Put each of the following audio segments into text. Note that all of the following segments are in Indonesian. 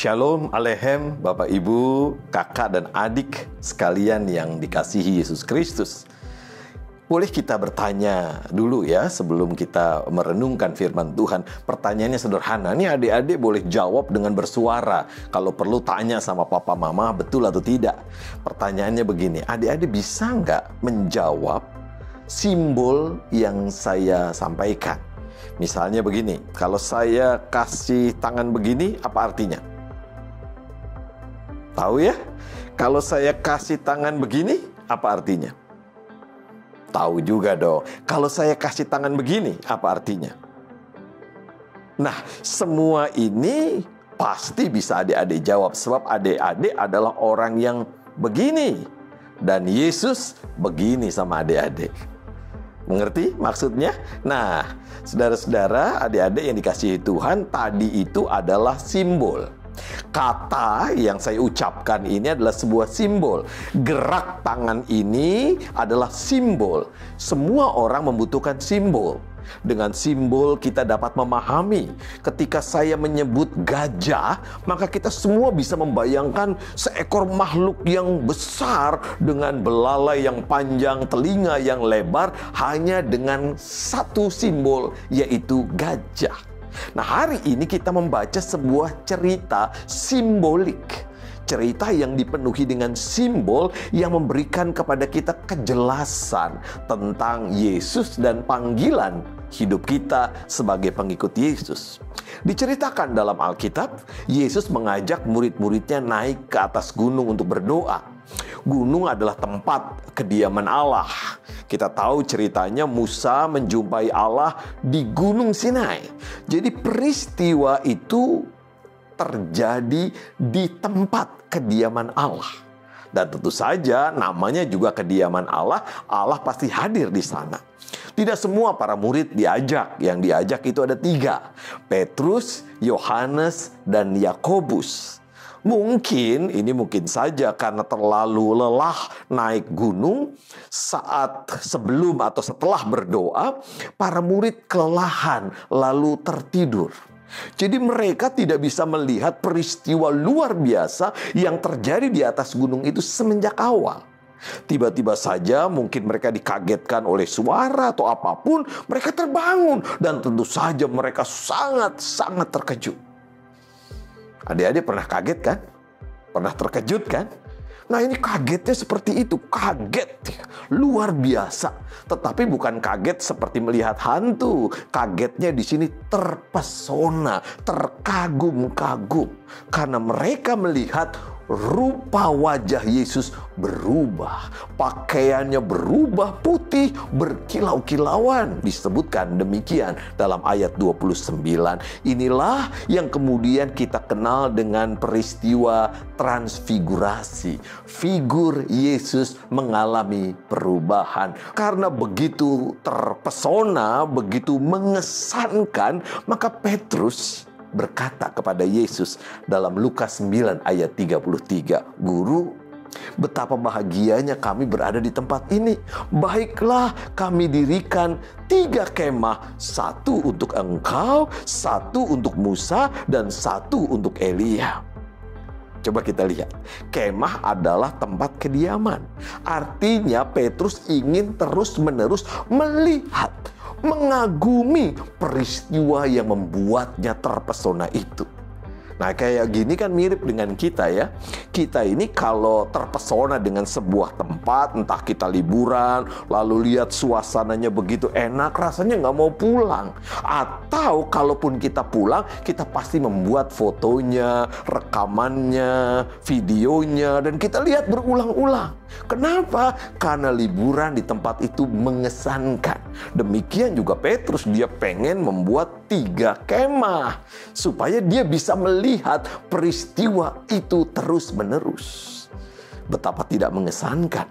Shalom Aleichem, Bapak Ibu, kakak dan adik sekalian yang dikasihi Yesus Kristus. Boleh kita bertanya dulu ya sebelum kita merenungkan firman Tuhan. Pertanyaannya sederhana, nih adik-adik boleh jawab dengan bersuara. Kalau perlu tanya sama papa mama betul atau tidak. Pertanyaannya begini, adik-adik bisa nggak menjawab simbol yang saya sampaikan? Misalnya begini, kalau saya kasih tangan begini, apa artinya? Tahu ya? Kalau saya kasih tangan begini, apa artinya? Tahu juga dong. Kalau saya kasih tangan begini, apa artinya? Nah, semua ini pasti bisa adik-adik jawab. Sebab adik-adik adalah orang yang begini. Dan Yesus begini sama adik-adik. Mengerti maksudnya? Nah, saudara-saudara, adik-adik yang dikasihi Tuhan, tadi itu adalah simbol. Kata yang saya ucapkan ini adalah sebuah simbol. Gerak tangan ini adalah simbol. Semua orang membutuhkan simbol. Dengan simbol kita dapat memahami. Ketika saya menyebut gajah, maka kita semua bisa membayangkan seekor makhluk yang besar dengan belalai yang panjang, telinga yang lebar, hanya dengan satu simbol, yaitu gajah. Nah, hari ini kita membaca sebuah cerita simbolik. Cerita yang dipenuhi dengan simbol yang memberikan kepada kita kejelasan tentang Yesus dan panggilan hidup kita sebagai pengikut Yesus. Diceritakan dalam Alkitab, Yesus mengajak murid-muridnya naik ke atas gunung untuk berdoa. Gunung adalah tempat kediaman Allah. Kita tahu ceritanya Musa menjumpai Allah di Gunung Sinai. Jadi peristiwa itu terjadi di tempat kediaman Allah. Dan tentu saja namanya juga kediaman Allah, Allah pasti hadir di sana. Tidak semua para murid diajak, yang diajak itu ada 3. Petrus, Yohanes, dan Yakobus. Mungkin saja karena terlalu lelah naik gunung, saat sebelum atau setelah berdoa, para murid kelelahan lalu tertidur. Jadi mereka tidak bisa melihat peristiwa luar biasa yang terjadi di atas gunung itu semenjak awal. Tiba-tiba saja mungkin mereka dikagetkan oleh suara atau apapun, mereka terbangun dan tentu saja mereka sangat-sangat terkejut. Adik-adik pernah kaget kan? Pernah terkejut kan? Nah, ini kagetnya seperti itu, kaget luar biasa. Tetapi bukan kaget seperti melihat hantu. Kagetnya di sini terpesona, terkagum-kagum. Karena mereka melihat rupa wajah Yesus berubah. Pakaiannya berubah putih, berkilau-kilauan. Disebutkan demikian dalam ayat 29. Inilah yang kemudian kita kenal dengan peristiwa transfigurasi. Figur Yesus mengalami perubahan. Karena begitu terpesona, begitu mengesankan, maka Petrus berkata kepada Yesus dalam Lukas 9 ayat 33, "Guru, betapa bahagianya kami berada di tempat ini. Baiklah kami dirikan 3 kemah, 1 untuk engkau, 1 untuk Musa, dan 1 untuk Elia." Coba kita lihat, kemah adalah tempat kediaman. Artinya Petrus ingin terus-menerus melihat, mengagumi peristiwa yang membuatnya terpesona itu. Nah, kayak gini kan mirip dengan kita ya. Kita ini kalau terpesona dengan sebuah tempat, entah kita liburan, lalu lihat suasananya begitu enak, rasanya nggak mau pulang. Atau kalaupun kita pulang, kita pasti membuat fotonya, rekamannya, videonya, dan kita lihat berulang-ulang. Kenapa? Karena liburan di tempat itu mengesankan. Demikian juga Petrus, dia pengen membuat 3 kemah supaya dia bisa melihat peristiwa itu terus-menerus. Betapa tidak mengesankan.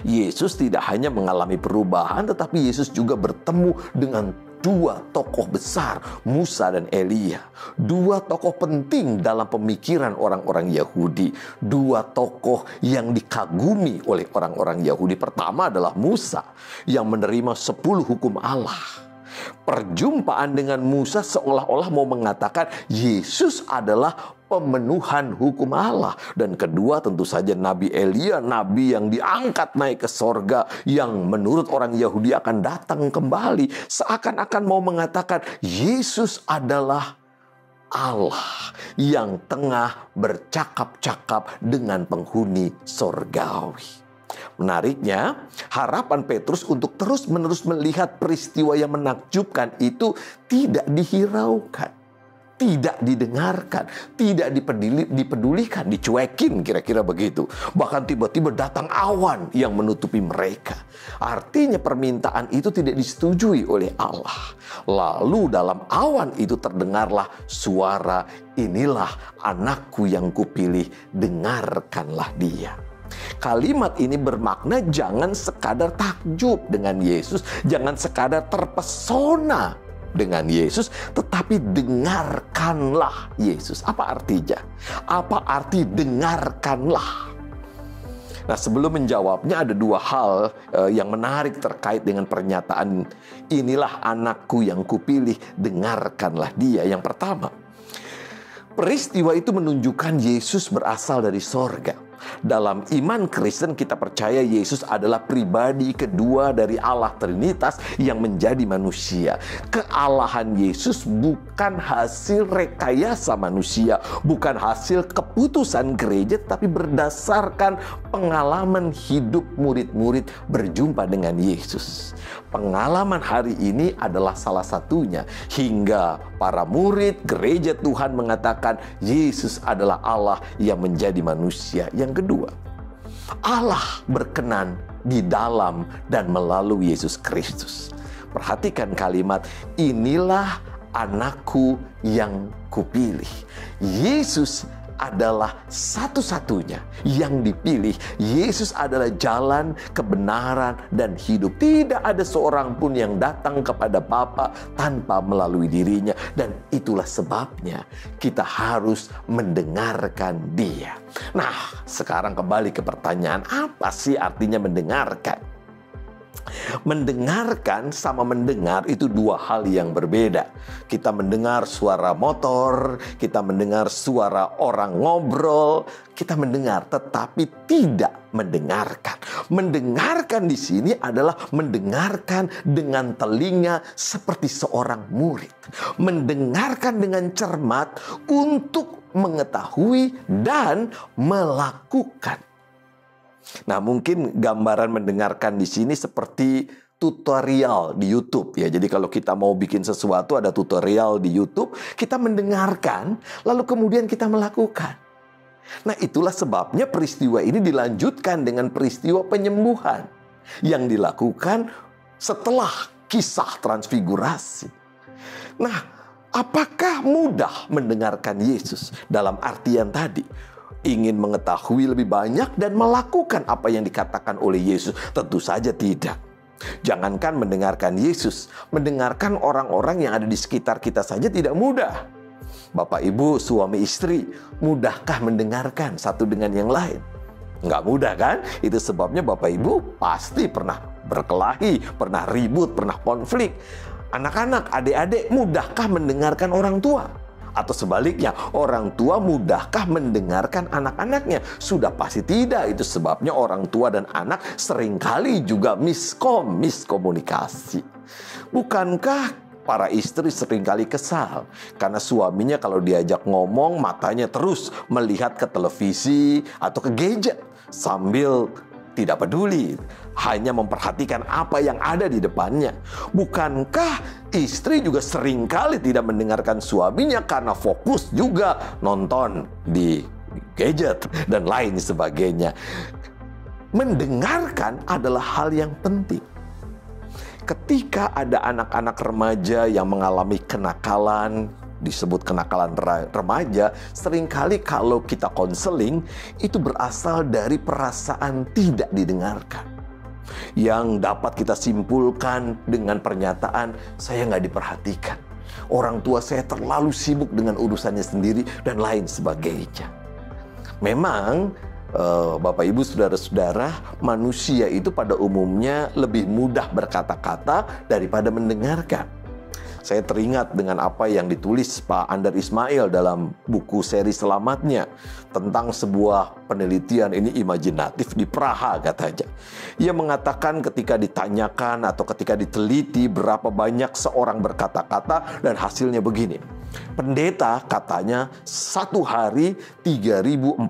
Yesus tidak hanya mengalami perubahan, tetapi Yesus juga bertemu dengan 2 tokoh besar, Musa dan Elia. 2 tokoh penting dalam pemikiran orang-orang Yahudi. 2 tokoh yang dikagumi oleh orang-orang Yahudi. Pertama adalah Musa yang menerima 10 hukum Allah. Perjumpaan dengan Musa seolah-olah mau mengatakan Yesus adalah pemenuhan hukum Allah. Dan kedua tentu saja Nabi Elia, nabi yang diangkat naik ke sorga, yang menurut orang Yahudi akan datang kembali, seakan-akan mau mengatakan Yesus adalah Allah yang tengah bercakap-cakap dengan penghuni sorgawi. Menariknya, harapan Petrus untuk terus-menerus melihat peristiwa yang menakjubkan itu tidak dihiraukan, tidak didengarkan, tidak dipedulikan, dicuekin, kira-kira begitu. Bahkan tiba-tiba datang awan yang menutupi mereka. Artinya permintaan itu tidak disetujui oleh Allah. Lalu dalam awan itu terdengarlah suara, "Inilah anakku yang kupilih, dengarkanlah dia." Kalimat ini bermakna jangan sekadar takjub dengan Yesus, jangan sekadar terpesona dengan Yesus, tetapi dengarkanlah Yesus. Apa artinya? Apa arti dengarkanlah? Nah, sebelum menjawabnya ada dua hal yang menarik terkait dengan pernyataan "Inilah anakku yang kupilih, dengarkanlah dia." Yang pertama, peristiwa itu menunjukkan Yesus berasal dari sorga. Dalam iman Kristen kita percaya Yesus adalah pribadi kedua dari Allah Trinitas yang menjadi manusia. Kealahan Yesus bukan hasil rekayasa manusia, bukan hasil keputusan gereja, tapi berdasarkan pengalaman hidup murid-murid berjumpa dengan Yesus. Pengalaman hari ini adalah salah satunya, hingga para murid gereja Tuhan mengatakan Yesus adalah Allah yang menjadi manusia. Yang kedua, Allah berkenan di dalam dan melalui Yesus Kristus. Perhatikan kalimat, "Inilah anakku yang kupilih." Yesus adalah satu-satunya yang dipilih. Yesus adalah jalan, kebenaran, dan hidup. Tidak ada seorang pun yang datang kepada Bapa tanpa melalui dirinya. Dan itulah sebabnya kita harus mendengarkan Dia. Nah, sekarang kembali ke pertanyaan, apa sih artinya mendengarkan? Mendengarkan sama mendengar itu dua hal yang berbeda. Kita mendengar suara motor, kita mendengar suara orang ngobrol, kita mendengar tetapi tidak mendengarkan. Mendengarkan di sini adalah mendengarkan dengan telinga seperti seorang murid. Mendengarkan dengan cermat untuk mengetahui dan melakukan. Nah, mungkin gambaran mendengarkan di sini seperti tutorial di YouTube ya. Jadi kalau kita mau bikin sesuatu ada tutorial di YouTube, kita mendengarkan lalu kemudian kita melakukan. Nah, itulah sebabnya peristiwa ini dilanjutkan dengan peristiwa penyembuhan yang dilakukan setelah kisah transfigurasi. Nah, apakah mudah mendengarkan Yesus dalam artian tadi? Ingin mengetahui lebih banyak dan melakukan apa yang dikatakan oleh Yesus? Tentu saja tidak. Jangankan mendengarkan Yesus, mendengarkan orang-orang yang ada di sekitar kita saja tidak mudah. Bapak, Ibu, suami, istri, mudahkah mendengarkan satu dengan yang lain? Nggak mudah kan? Itu sebabnya Bapak Ibu pasti pernah berkelahi, pernah ribut, pernah konflik. Anak-anak, adik-adik, mudahkah mendengarkan orang tua? Atau sebaliknya, orang tua mudahkah mendengarkan anak-anaknya? Sudah pasti tidak. Itu sebabnya orang tua dan anak seringkali juga miskomunikasi. Bukankah para istri seringkali kesal karena suaminya kalau diajak ngomong matanya terus melihat ke televisi atau ke gadget sambil tidak peduli, hanya memperhatikan apa yang ada di depannya? Bukankah istri juga seringkali tidak mendengarkan suaminya karena fokus juga nonton di gadget dan lain sebagainya? Mendengarkan adalah hal yang penting. Ketika ada anak-anak remaja yang mengalami kenakalan, disebut kenakalan remaja, seringkali kalau kita konseling itu berasal dari perasaan tidak didengarkan, yang dapat kita simpulkan dengan pernyataan saya nggak diperhatikan, orang tua saya terlalu sibuk dengan urusannya sendiri, dan lain sebagainya. Memang Bapak, Ibu, saudara-saudara, manusia itu pada umumnya lebih mudah berkata-kata daripada mendengarkan. Saya teringat dengan apa yang ditulis Pak Andar Ismail dalam buku seri Selamatnya tentang sebuah penelitian, ini imajinatif, di Praha katanya. Ia mengatakan ketika ditanyakan atau ketika diteliti berapa banyak seorang berkata-kata, dan hasilnya begini. Pendeta katanya satu hari 3.420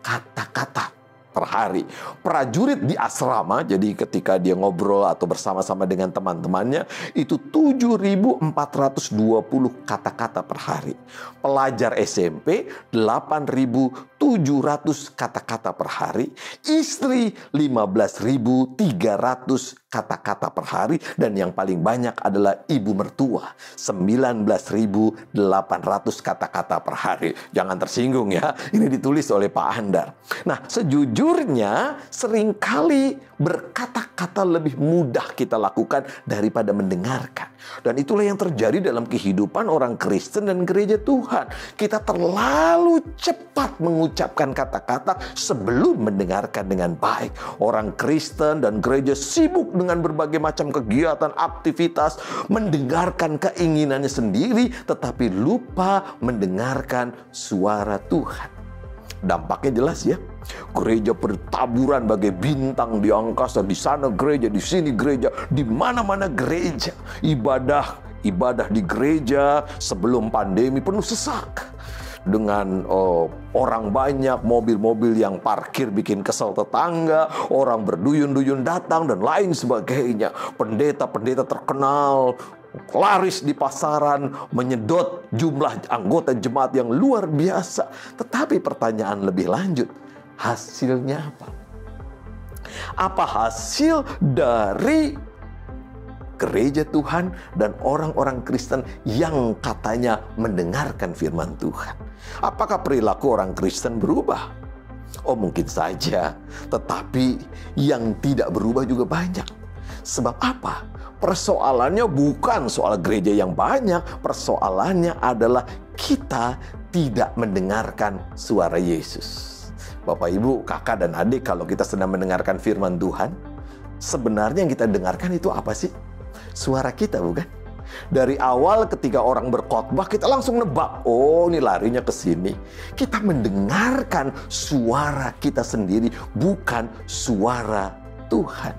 kata-kata per hari. Prajurit di asrama, jadi ketika dia ngobrol atau bersama-sama dengan teman-temannya, itu 7.420 kata-kata per hari. Pelajar SMP 8.700 kata-kata per hari. Istri 15.300 kata-kata per hari. Dan yang paling banyak adalah ibu mertua, 19.800 kata-kata per hari. Jangan tersinggung ya, ini ditulis oleh Pak Andar. Nah, sejujurnya seringkali berkata-kata lebih mudah kita lakukan daripada mendengarkan. Dan itulah yang terjadi dalam kehidupan orang Kristen dan gereja Tuhan. Kita terlalu cepat mengucapkan kata-kata sebelum mendengarkan dengan baik. Orang Kristen dan gereja sibuk dengan berbagai macam kegiatan, aktivitas, mendengarkan keinginannya sendiri, tetapi lupa mendengarkan suara Tuhan. Dampaknya jelas ya. Gereja bertaburan bagai bintang di angkasa. Di sana gereja, di sini gereja, di mana-mana gereja. Ibadah di gereja sebelum pandemi penuh sesak. Dengan orang banyak, mobil-mobil yang parkir bikin kesel tetangga, orang berduyun-duyun datang dan lain sebagainya. Pendeta-pendeta terkenal laris di pasaran, menyedot jumlah anggota jemaat yang luar biasa. Tetapi pertanyaan lebih lanjut, hasilnya apa? Apa hasil dari gereja Tuhan dan orang-orang Kristen yang katanya mendengarkan firman Tuhan? Apakah perilaku orang Kristen berubah? Oh, mungkin saja, tetapi yang tidak berubah juga banyak. Sebab apa? Persoalannya bukan soal gereja yang banyak, persoalannya adalah kita tidak mendengarkan suara Yesus. Bapak, Ibu, kakak, dan adik, kalau kita sedang mendengarkan firman Tuhan, sebenarnya yang kita dengarkan itu apa sih? Suara kita, bukan? Dari awal ketika orang berkhotbah, kita langsung nebak, oh ini larinya ke sini. Kita mendengarkan suara kita sendiri, bukan suara Tuhan.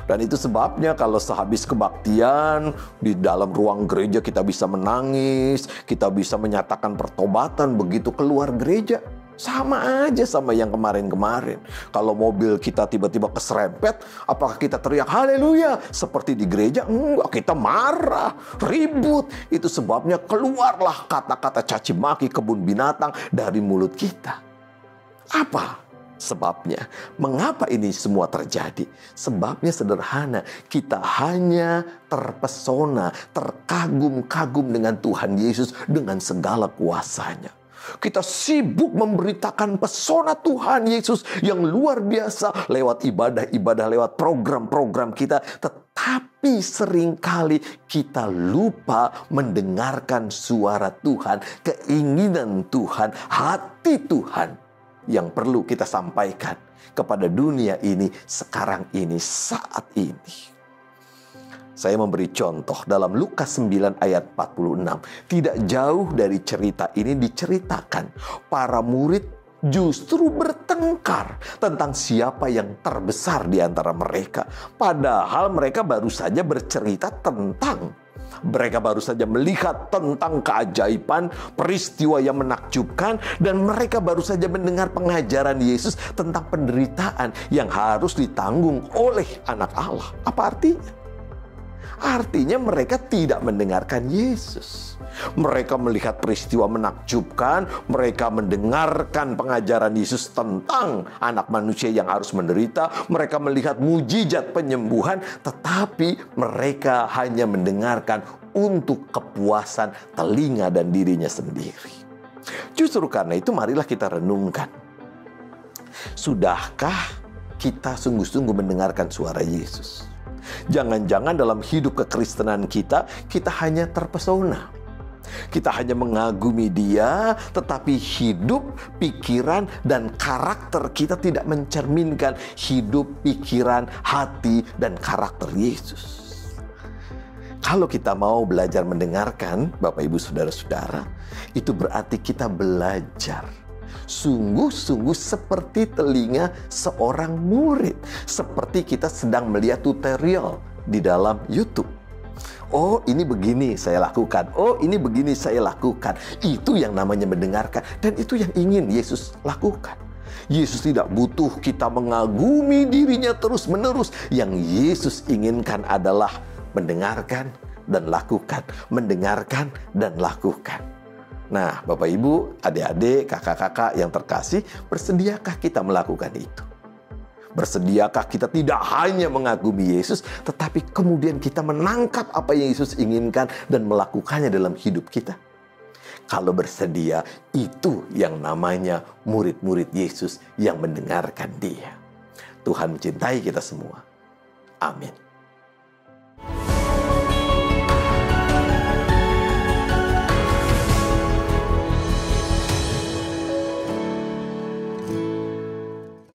Dan itu sebabnya kalau sehabis kebaktian, di dalam ruang gereja kita bisa menangis, kita bisa menyatakan pertobatan, begitu keluar gereja. Sama aja sama yang kemarin-kemarin. Kalau mobil kita tiba-tiba keserempet, apakah kita teriak haleluya? Seperti di gereja? Enggak, kita marah, ribut. Itu sebabnya keluarlah kata-kata caci maki, kebun binatang dari mulut kita. Apa sebabnya? Mengapa ini semua terjadi? Sebabnya sederhana, kita hanya terpesona, terkagum-kagum dengan Tuhan Yesus dengan segala kuasanya. Kita sibuk memberitakan pesona Tuhan Yesus yang luar biasa lewat ibadah-ibadah, lewat program-program kita. Tetapi seringkali kita lupa mendengarkan suara Tuhan, keinginan Tuhan, hati Tuhan yang perlu kita sampaikan kepada dunia ini sekarang ini, saat ini. Saya memberi contoh dalam Lukas 9 ayat 46. Tidak jauh dari cerita ini diceritakan para murid justru bertengkar tentang siapa yang terbesar di antara mereka. Padahal mereka baru saja bercerita mereka baru saja melihat tentang keajaiban, peristiwa yang menakjubkan, dan mereka baru saja mendengar pengajaran Yesus tentang penderitaan yang harus ditanggung oleh anak Allah. Apa artinya? Artinya mereka tidak mendengarkan Yesus. Mereka melihat peristiwa menakjubkan, mereka mendengarkan pengajaran Yesus tentang anak manusia yang harus menderita, mereka melihat mujizat penyembuhan, tetapi mereka hanya mendengarkan untuk kepuasan telinga dan dirinya sendiri. Justru karena itu marilah kita renungkan. Sudahkah kita sungguh-sungguh mendengarkan suara Yesus? Jangan-jangan dalam hidup kekristenan kita hanya terpesona. Kita hanya mengagumi Dia, tetapi hidup, pikiran, dan karakter kita tidak mencerminkan hidup, pikiran, hati, dan karakter Yesus. Kalau kita mau belajar mendengarkan, Bapak Ibu Saudara-saudara, itu berarti kita belajar sungguh-sungguh seperti telinga seorang murid. Seperti kita sedang melihat tutorial di dalam YouTube. Oh, ini begini saya lakukan. Oh, ini begini saya lakukan. Itu yang namanya mendengarkan. Dan itu yang ingin Yesus lakukan. Yesus tidak butuh kita mengagumi dirinya terus-menerus. Yang Yesus inginkan adalah mendengarkan dan lakukan. Mendengarkan dan lakukan. Nah, Bapak Ibu, adik-adik, kakak-kakak yang terkasih, bersediakah kita melakukan itu? Bersediakah kita tidak hanya mengagumi Yesus, tetapi kemudian kita menangkap apa yang Yesus inginkan dan melakukannya dalam hidup kita? Kalau bersedia, itu yang namanya murid-murid Yesus yang mendengarkan Dia. Tuhan mencintai kita semua. Amin.